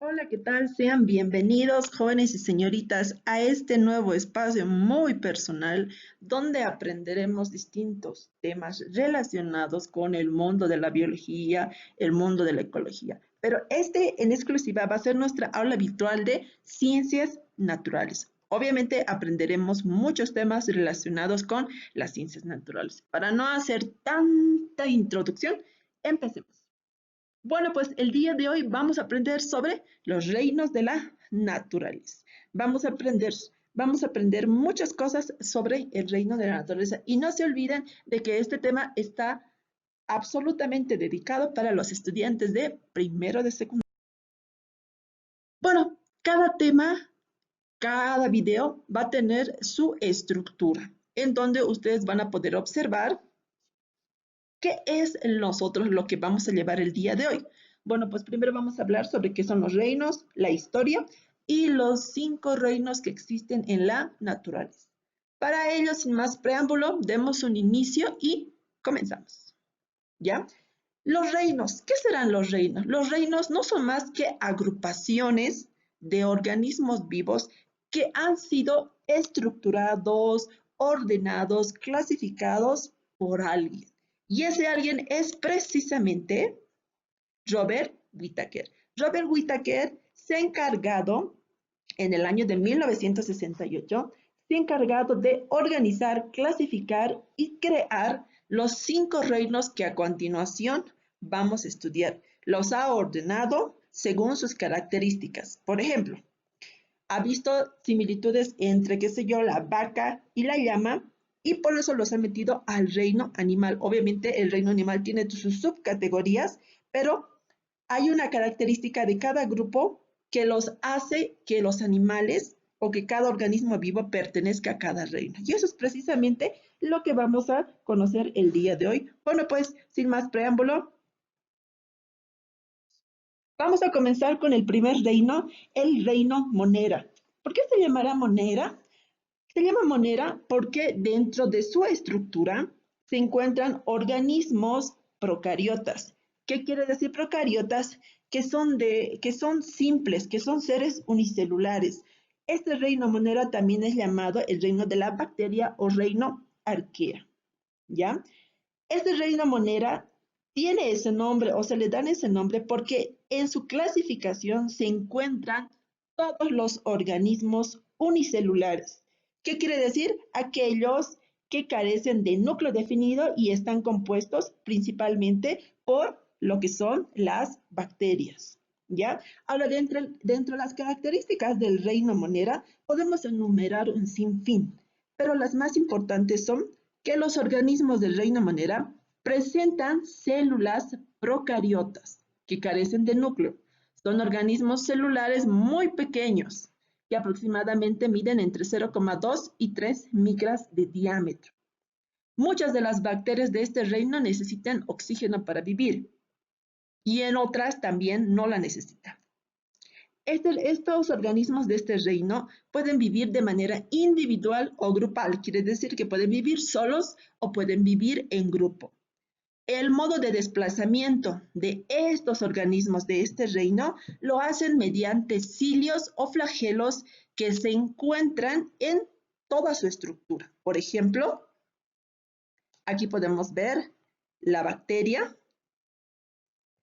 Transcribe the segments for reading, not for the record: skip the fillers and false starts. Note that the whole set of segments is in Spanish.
Hola, ¿qué tal? Sean bienvenidos, jóvenes y señoritas, a este nuevo espacio muy personal donde aprenderemos distintos temas relacionados con el mundo de la biología, el mundo de la ecología. Pero este en exclusiva va a ser nuestra aula virtual de ciencias naturales. Obviamente aprenderemos muchos temas relacionados con las ciencias naturales. Para no hacer tanta introducción, empecemos. Bueno, pues el día de hoy vamos a aprender sobre los reinos de la naturaleza. Vamos a aprender, vamos a aprender muchas cosas sobre el reino de la naturaleza y no se olviden de que este tema está absolutamente dedicado para los estudiantes de primero de secundaria. Bueno, cada tema, cada video va a tener su estructura, en donde ustedes van a poder observar qué es nosotros lo que vamos a llevar el día de hoy. Bueno, pues primero vamos a hablar sobre qué son los reinos, la historia y los 5 reinos que existen en la naturaleza. Para ello, sin más preámbulo, demos un inicio y comenzamos. ¿Ya? Los reinos, ¿qué serán los reinos? Los reinos no son más que agrupaciones de organismos vivos que han sido estructurados, ordenados, clasificados por alguien. Y ese alguien es precisamente Robert Whittaker. Robert Whittaker se ha encargado en el año de 1968, se ha encargado de organizar, clasificar y crear los 5 reinos que a continuación vamos a estudiar. Los ha ordenado según sus características. Por ejemplo, ha visto similitudes entre, qué sé yo, la vaca y la llama, y por eso los ha metido al reino animal. Obviamente el reino animal tiene sus subcategorías, pero hay una característica de cada grupo que los hace que los animales o que cada organismo vivo pertenezca a cada reino. Y eso es precisamente lo que vamos a conocer el día de hoy. Bueno, pues sin más preámbulo, vamos a comenzar con el primer reino, el reino monera. ¿Por qué se llamará monera? Se llama monera porque dentro de su estructura se encuentran organismos procariotas. ¿Qué quiere decir procariotas? Que son simples, que son seres unicelulares. Este reino monera también es llamado el reino de la bacteria o reino arquea, ¿ya? Este reino monera tiene ese nombre o se le dan ese nombre porque en su clasificación se encuentran todos los organismos unicelulares. ¿Qué quiere decir? Aquellos que carecen de núcleo definido y están compuestos principalmente por lo que son las bacterias. ¿Ya? Ahora, dentro de las características del reino monera, podemos enumerar un sinfín, pero las más importantes son que los organismos del reino monera presentan células procariotas que carecen de núcleo. Son organismos celulares muy pequeños que aproximadamente miden entre 0,2 y 3 micras de diámetro. Muchas de las bacterias de este reino necesitan oxígeno para vivir y en otras también no la necesitan. Estos organismos de este reino pueden vivir de manera individual o grupal, quiere decir que pueden vivir solos o pueden vivir en grupo. El modo de desplazamiento de estos organismos de este reino lo hacen mediante cilios o flagelos que se encuentran en toda su estructura. Por ejemplo, aquí podemos ver la bacteria.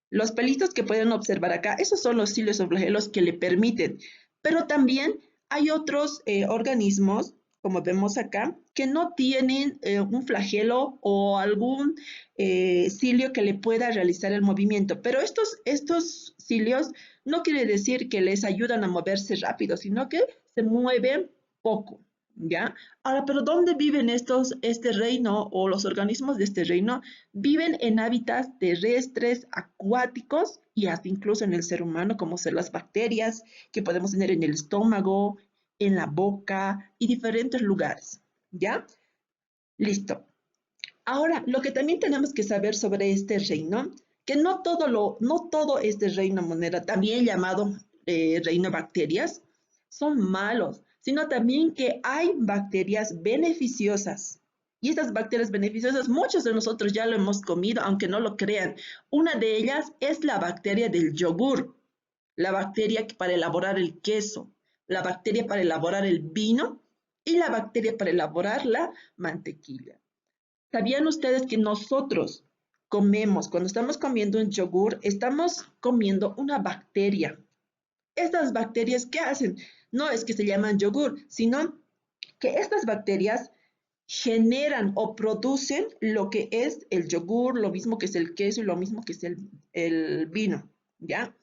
Los pelitos que pueden observar acá, esos son los cilios o flagelos que le permiten, pero también hay otros organismos, como vemos acá, que no tienen un flagelo o algún cilio que le pueda realizar el movimiento, pero estos cilios no quiere decir que les ayudan a moverse rápido, sino que se mueven poco. ¿Ya? Ahora, pero ¿dónde viven este reino o los organismos de este reino? Viven en hábitats terrestres, acuáticos y hasta incluso en el ser humano, como ser las bacterias que podemos tener en el estómago, en la boca y diferentes lugares. ¿Ya? Listo. Ahora, lo que también tenemos que saber sobre este reino, que no todo este reino monera, también llamado reino bacterias, son malos, sino también que hay bacterias beneficiosas. Y estas bacterias beneficiosas, muchos de nosotros ya lo hemos comido, aunque no lo crean. Una de ellas es la bacteria del yogur. la bacteria para elaborar el queso, la bacteria para elaborar el vino y la bacteria para elaborar la mantequilla. ¿Sabían ustedes que nosotros comemos, cuando estamos comiendo un yogur, estamos comiendo una bacteria? Estas bacterias, ¿qué hacen? No es que se llaman yogur, sino que estas bacterias generan o producen lo que es el yogur, lo mismo que es el queso y lo mismo que es el vino, ¿ya?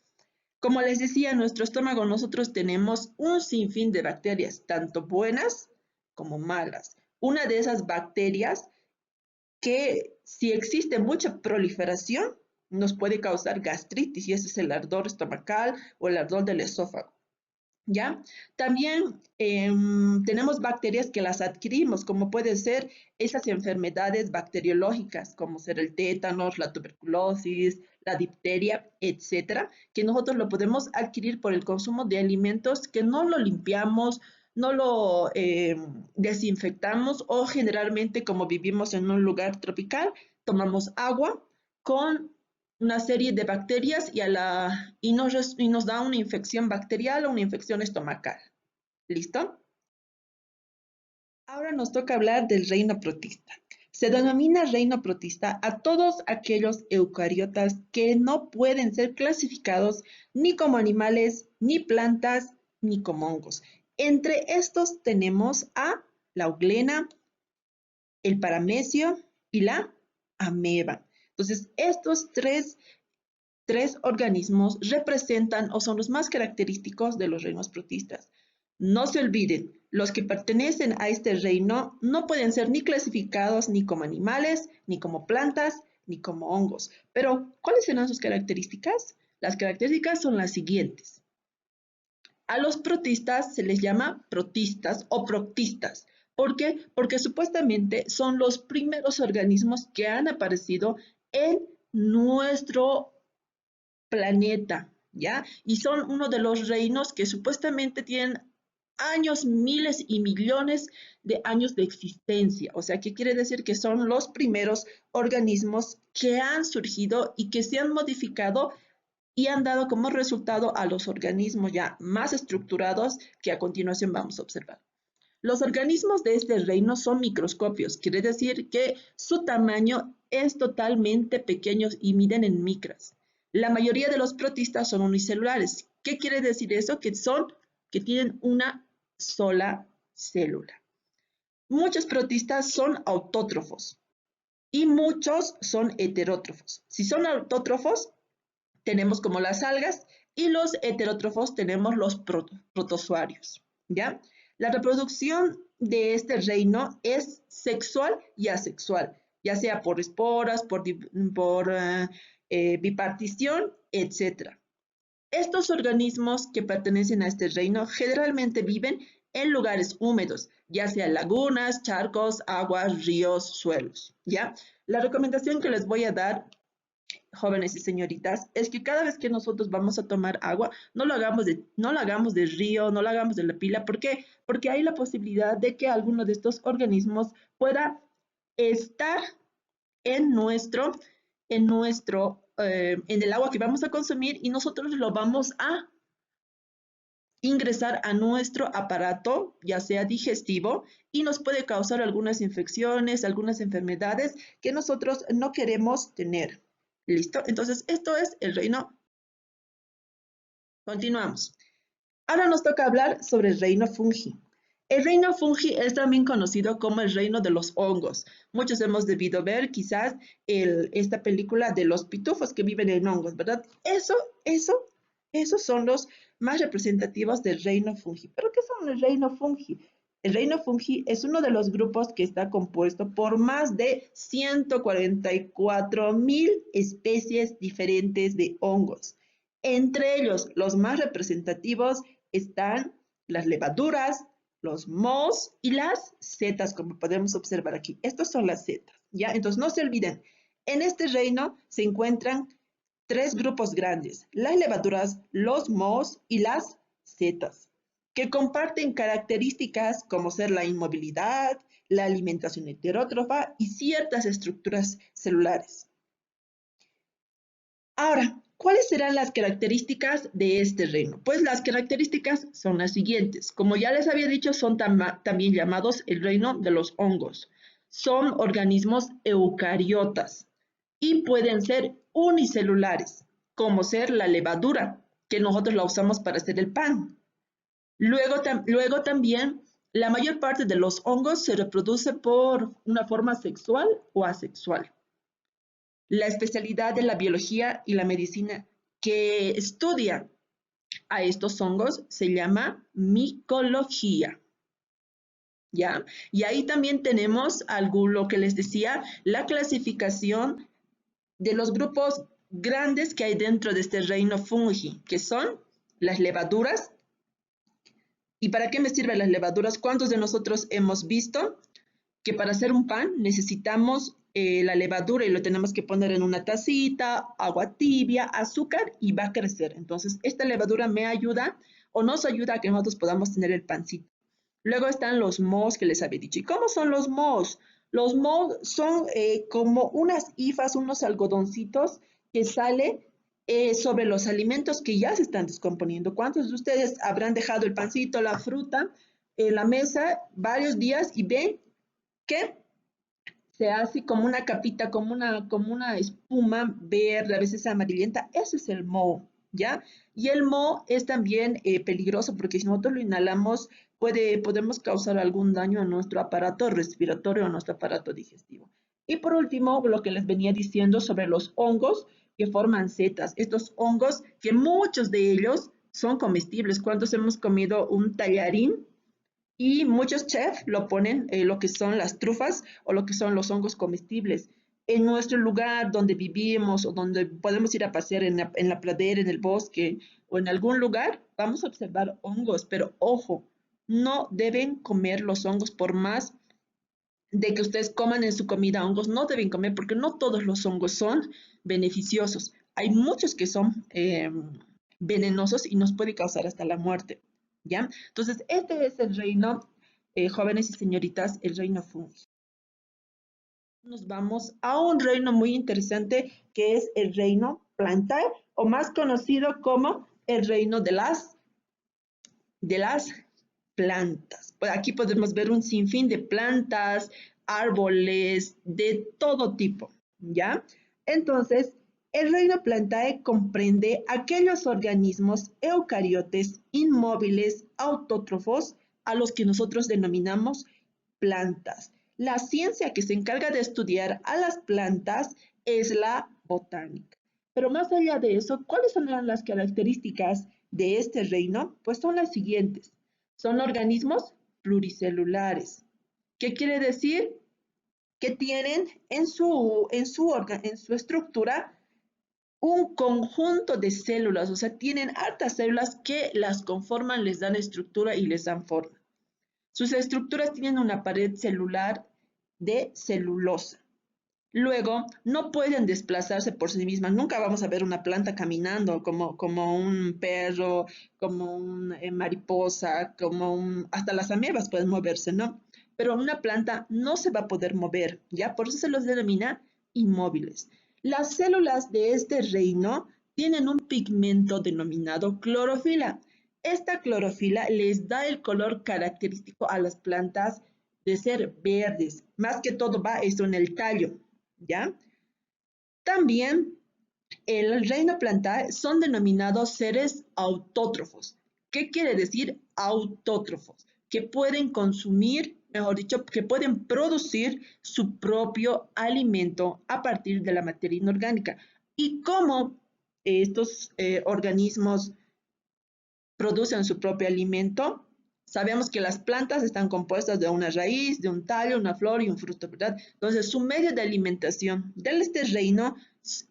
Como les decía, en nuestro estómago nosotros tenemos un sinfín de bacterias, tanto buenas como malas. Una de esas bacterias que si existe mucha proliferación nos puede causar gastritis y ese es el ardor estomacal o el ardor del esófago. ¿Ya? También tenemos bacterias que las adquirimos, como pueden ser esas enfermedades bacteriológicas, como ser el tétanos, la tuberculosis, la difteria, etcétera, que nosotros lo podemos adquirir por el consumo de alimentos que no lo limpiamos, no lo desinfectamos o generalmente como vivimos en un lugar tropical, tomamos agua con una serie de bacterias y nos da una infección bacterial o una infección estomacal. ¿Listo? Ahora nos toca hablar del reino protista. Se denomina reino protista a todos aquellos eucariotas que no pueden ser clasificados ni como animales, ni plantas, ni como hongos. Entre estos tenemos a la euglena, el paramecio y la ameba. Entonces, estos tres organismos representan o son los más característicos de los reinos protistas. No se olviden, los que pertenecen a este reino no pueden ser ni clasificados ni como animales, ni como plantas, ni como hongos. Pero, ¿cuáles serán sus características? Las características son las siguientes. A los protistas se les llama protistas o proctistas. ¿Por qué? Porque supuestamente son los primeros organismos que han aparecido en nuestro planeta, ¿ya? Y son uno de los reinos que supuestamente tienen años, miles y millones de años de existencia. O sea, ¿qué quiere decir? Que son los primeros organismos que han surgido y que se han modificado y han dado como resultado a los organismos ya más estructurados que a continuación vamos a observar. Los organismos de este reino son microscopios, quiere decir que su tamaño es totalmente pequeño y miden en micras. La mayoría de los protistas son unicelulares. ¿Qué quiere decir eso? Que tienen una sola célula. Muchos protistas son autótrofos y muchos son heterótrofos. Si son autótrofos, tenemos como las algas y los heterótrofos tenemos los protozoarios, ¿ya? La reproducción de este reino es sexual y asexual, ya sea por esporas, por bipartición, etc. Estos organismos que pertenecen a este reino generalmente viven en lugares húmedos, ya sea lagunas, charcos, aguas, ríos, suelos, ¿ya? La recomendación que les voy a dar, jóvenes y señoritas, es que cada vez que nosotros vamos a tomar agua, no lo hagamos de río, no lo hagamos de la pila. ¿Por qué? Porque hay la posibilidad de que alguno de estos organismos pueda estar en en el agua que vamos a consumir y nosotros lo vamos a ingresar a nuestro aparato, ya sea digestivo, y nos puede causar algunas infecciones, algunas enfermedades que nosotros no queremos tener. ¿Listo? Entonces, esto es el reino. Continuamos. Ahora nos toca hablar sobre el reino fungi. El reino fungi es también conocido como el reino de los hongos. Muchos hemos debido ver quizás esta película de los pitufos que viven en hongos, ¿verdad? Esos son los más representativos del reino fungi. ¿Pero qué son el reino fungi? El reino fungi es uno de los grupos que está compuesto por más de 144,000 especies diferentes de hongos. Entre ellos, los más representativos están las levaduras, los mohos y las setas, como podemos observar aquí. Estos son las setas, ¿ya? Entonces, no se olviden, en este reino se encuentran tres grupos grandes: las levaduras, los mohos y las setas, que comparten características como ser la inmovilidad, la alimentación heterótrofa y ciertas estructuras celulares. Ahora, ¿cuáles serán las características de este reino? Pues las características son las siguientes. Como ya les había dicho, son también llamados el reino de los hongos. Son organismos eucariotas y pueden ser unicelulares, como ser la levadura, que nosotros la usamos para hacer el pan. Luego también, la mayor parte de los hongos se reproduce por una forma sexual o asexual. La especialidad de la biología y la medicina que estudia a estos hongos se llama micología, ¿ya? Y ahí también tenemos algo, lo que les decía, la clasificación de los grupos grandes que hay dentro de este reino fungi, que son las levaduras. ¿Y para qué me sirven las levaduras? ¿Cuántos de nosotros hemos visto que para hacer un pan necesitamos la levadura y lo tenemos que poner en una tacita, agua tibia, azúcar y va a crecer? Entonces, esta levadura me ayuda o nos ayuda a que nosotros podamos tener el pancito. Luego están los mohos que les había dicho. ¿Y cómo son los mohos? Los mohos son como unas hifas, unos algodoncitos que sale sobre los alimentos que ya se están descomponiendo. ¿Cuántos de ustedes habrán dejado el pancito, la fruta en la mesa varios días y ven que se hace como una capita, como una espuma verde, a veces amarillenta? Ese es el moho, ¿ya? Y el moho es también peligroso porque si nosotros lo inhalamos podemos causar algún daño a nuestro aparato respiratorio o a nuestro aparato digestivo. Y por último, lo que les venía diciendo sobre los hongos que forman setas. Estos hongos que muchos de ellos son comestibles. ¿Cuántos hemos comido un tallarín? Y muchos chefs lo ponen lo que son las trufas o lo que son los hongos comestibles. En nuestro lugar donde vivimos o donde podemos ir a pasear en la pradera, en el bosque o en algún lugar, vamos a observar hongos, pero ojo, no deben comer los hongos por más de que ustedes coman en su comida hongos, no deben comer porque no todos los hongos son beneficiosos. Hay muchos que son venenosos y nos puede causar hasta la muerte, ¿ya? Entonces, este es el reino, jóvenes y señoritas, el reino fungi. Nos vamos a un reino muy interesante que es el reino plantae o más conocido como el reino de las plantas. Pues aquí podemos ver un sinfín de plantas, árboles, de todo tipo, ¿ya? Entonces, el reino plantae comprende aquellos organismos eucariotes inmóviles autótrofos a los que nosotros denominamos plantas. La ciencia que se encarga de estudiar a las plantas es la botánica. Pero más allá de eso, ¿cuáles son las características de este reino? Pues son las siguientes. Son organismos pluricelulares. ¿Qué quiere decir? Que tienen en su estructura un conjunto de células, o sea, tienen hartas células que las conforman, les dan estructura y les dan forma. Sus estructuras tienen una pared celular de celulosa. Luego, no pueden desplazarse por sí mismas. Nunca vamos a ver una planta caminando como un perro, como una mariposa, hasta las amebas pueden moverse, ¿no? Pero una planta no se va a poder mover, ¿ya? Por eso se los denomina inmóviles. Las células de este reino tienen un pigmento denominado clorofila. Esta clorofila les da el color característico a las plantas de ser verdes. Más que todo va eso en el tallo, ¿ya? También el reino plantae son denominados seres autótrofos. ¿Qué quiere decir autótrofos? Que pueden consumir, mejor dicho, que pueden producir su propio alimento a partir de la materia inorgánica. ¿Y cómo estos organismos producen su propio alimento? Sabemos que las plantas están compuestas de una raíz, de un tallo, una flor y un fruto, ¿verdad? Entonces, su medio de alimentación de este reino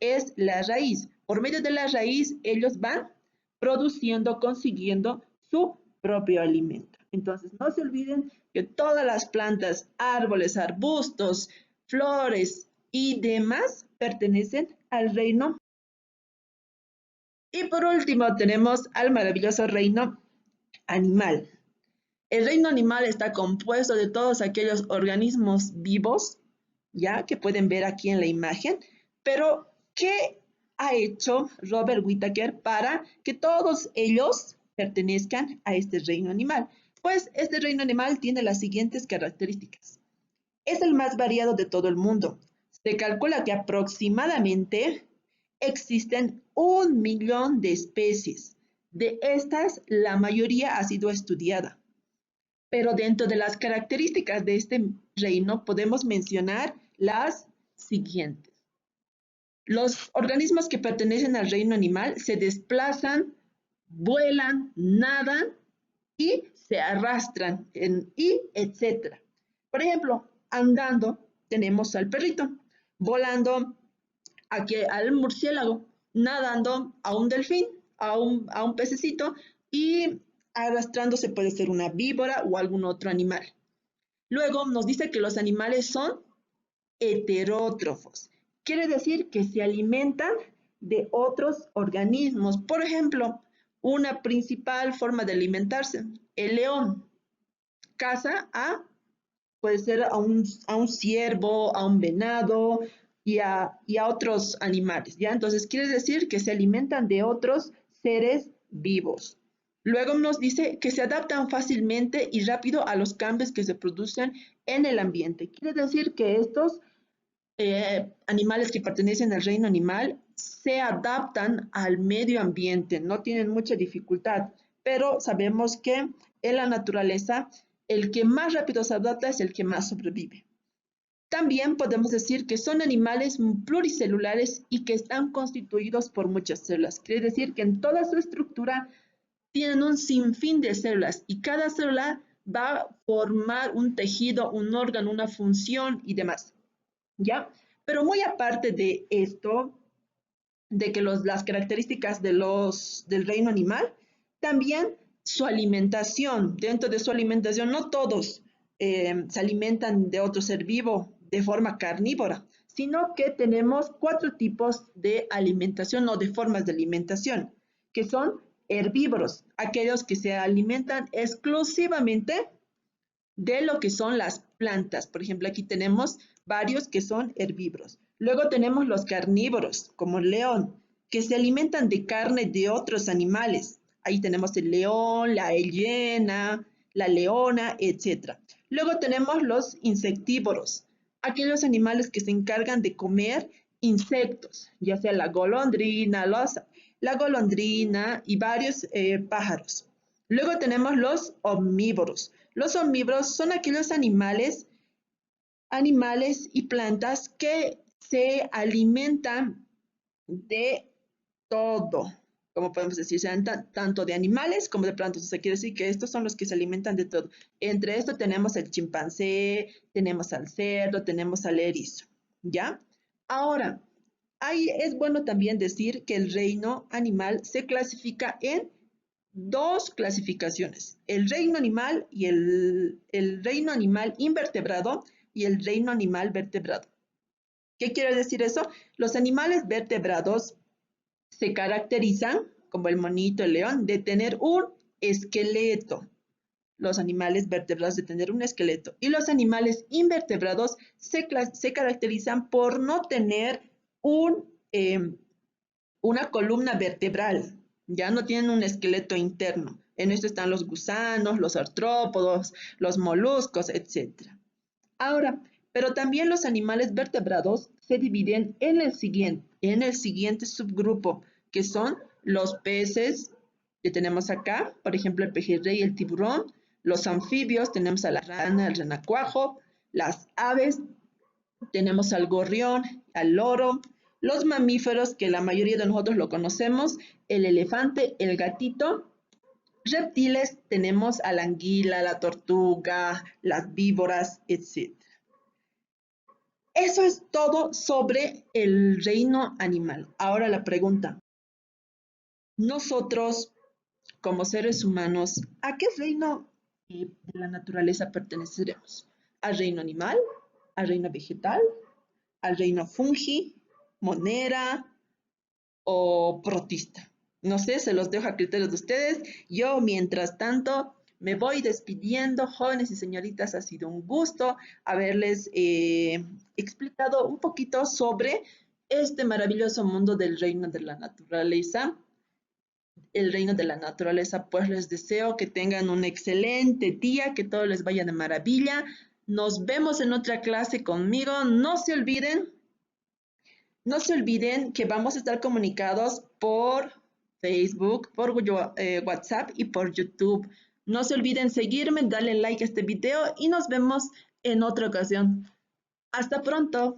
es la raíz. Por medio de la raíz, ellos van produciendo, consiguiendo su propio alimento. Entonces, no se olviden que todas las plantas, árboles, arbustos, flores y demás pertenecen al reino. Y por último, tenemos al maravilloso reino animal. El reino animal está compuesto de todos aquellos organismos vivos, ya que pueden ver aquí en la imagen, pero ¿qué ha hecho Robert Whittaker para que todos ellos pertenezcan a este reino animal? Pues este reino animal tiene las siguientes características. Es el más variado de todo el mundo. Se calcula que aproximadamente existen 1 millón de especies. De estas, la mayoría ha sido estudiada. Pero dentro de las características de este reino podemos mencionar las siguientes. Los organismos que pertenecen al reino animal se desplazan, vuelan, nadan y se arrastran, y etcétera. Por ejemplo, andando tenemos al perrito, volando aquí al murciélago, nadando a un delfín, a un pececito, y arrastrándose puede ser una víbora o algún otro animal. Luego nos dice que los animales son heterótrofos. Quiere decir que se alimentan de otros organismos. Por ejemplo, una principal forma de alimentarse, el león caza puede ser a un ciervo, a un venado y a otros animales, ¿ya? Entonces quiere decir que se alimentan de otros seres vivos. Luego nos dice que se adaptan fácilmente y rápido a los cambios que se producen en el ambiente. Quiere decir que estos animales que pertenecen al reino animal se adaptan al medio ambiente, no tienen mucha dificultad, pero sabemos que en la naturaleza el que más rápido se adapta es el que más sobrevive. También podemos decir que son animales pluricelulares y que están constituidos por muchas células. Quiere decir que en toda su estructura tienen un sinfín de células y cada célula va a formar un tejido, un órgano, una función y demás. ¿Ya? Pero muy aparte de esto, de que las características del reino animal, también su alimentación. Dentro de su alimentación, no todos se alimentan de otro ser vivo de forma carnívora, sino que tenemos 4 tipos de alimentación o de formas de alimentación, que son herbívoros, aquellos que se alimentan exclusivamente de lo que son las plantas. Por ejemplo, aquí tenemos varios que son herbívoros. Luego tenemos los carnívoros, como el león, que se alimentan de carne de otros animales. Ahí tenemos el león, la hiena, la leona, etc. Luego tenemos los insectívoros, aquellos animales que se encargan de comer insectos, ya sea la golondrina, la golondrina y varios pájaros. Luego tenemos los omnívoros. Los omnívoros son aquellos animales y plantas que se alimentan de todo, como podemos decir, sean tanto de animales como de plantas. O sea, quiere decir que estos son los que se alimentan de todo. Entre esto tenemos el chimpancé, tenemos al cerdo, tenemos al erizo, ¿ya? Ahora, ahí es bueno también decir que el reino animal se clasifica en 2 clasificaciones, el reino animal y el reino animal invertebrado y el reino animal vertebrado. ¿Qué quiere decir eso? Los animales vertebrados se caracterizan, como el monito, el león, de tener un esqueleto. Los animales vertebrados de tener un esqueleto. Y los animales invertebrados se caracterizan por no tener una columna vertebral. Ya no tienen un esqueleto interno. En esto están los gusanos, los artrópodos, los moluscos, etc. Ahora, pero también los animales vertebrados se dividen en el siguiente subgrupo, que son los peces que tenemos acá, por ejemplo, el pejerrey y el tiburón. Los anfibios, tenemos a la rana, el renacuajo. Las aves, tenemos al gorrión, al loro. Los mamíferos, que la mayoría de nosotros lo conocemos, el elefante, el gatito. Reptiles, tenemos a la anguila, la tortuga, las víboras, etc. Eso es todo sobre el reino animal. Ahora la pregunta, nosotros como seres humanos, ¿a qué reino de la naturaleza perteneceremos? ¿Al reino animal? ¿Al reino vegetal? ¿Al reino fungi? ¿Monera? ¿O protista? No sé, se los dejo a criterio de ustedes. Yo, mientras tanto, me voy despidiendo, jóvenes y señoritas. Ha sido un gusto haberles explicado un poquito sobre este maravilloso mundo del reino de la naturaleza. El reino de la naturaleza, pues les deseo que tengan un excelente día, que todo les vaya de maravilla. Nos vemos en otra clase conmigo. No se olviden que vamos a estar comunicados por Facebook, por WhatsApp y por YouTube. No se olviden seguirme, darle like a este video y nos vemos en otra ocasión. Hasta pronto.